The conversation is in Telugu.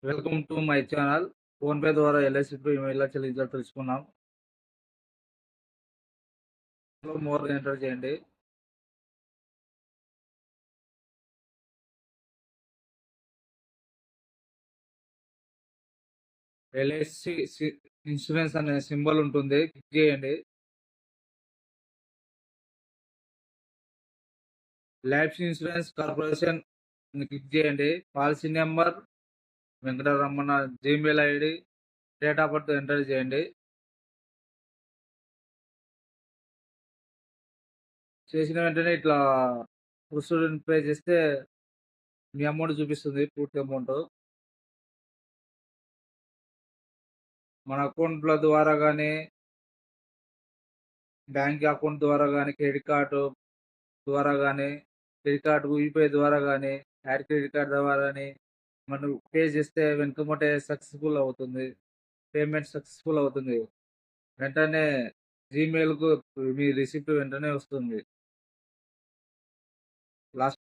Welcome to my channel. PhonePe ద్వారా ఎల్ఐసి ప్రీమియం ఎలా చెల్లించాలో తెలుసుకుందాం. మోర్ ఎంటర్ చేయండి. ఎల్ఐసి ఇన్సూరెన్స్ అనే సింబల్ ఉంటుంది. క్లిక్ చేయండి. లైఫ్ ఇన్సూరెన్స్ కార్పొరేషన్ క్లిక్ చేయండి. Policy number, Venkataramana Gmail ID, date of birth enter చేయండి. చేసిన వెంటనే ఇట్లా ప్రొసీడ్ పే చేస్తే మీ అమౌంట్ చూపిస్తుంది, పూర్తి అమౌంట్. మన అకౌంట్ల ద్వారా గానీ, బ్యాంక్ అకౌంట్ ద్వారా గానీ, క్రెడిట్ కార్డు ద్వారా గానీ, క్రెడిట్ కార్డ్, యూపీఐ ద్వారా గానీ, యాడ్ క్రెడిట్ కార్డ్ ద్వారా గానీ మనం పే చేస్తే వెనుకమ్మటే సక్సెస్‌ఫుల్ అవుతుంది. పేమెంట్ సక్సెస్‌ఫుల్ అవుతుంది. వెంటనే జీమెయిల్‌కు మీ రిసిప్ట్ వెంటనే వస్తుంది. లాస్ట్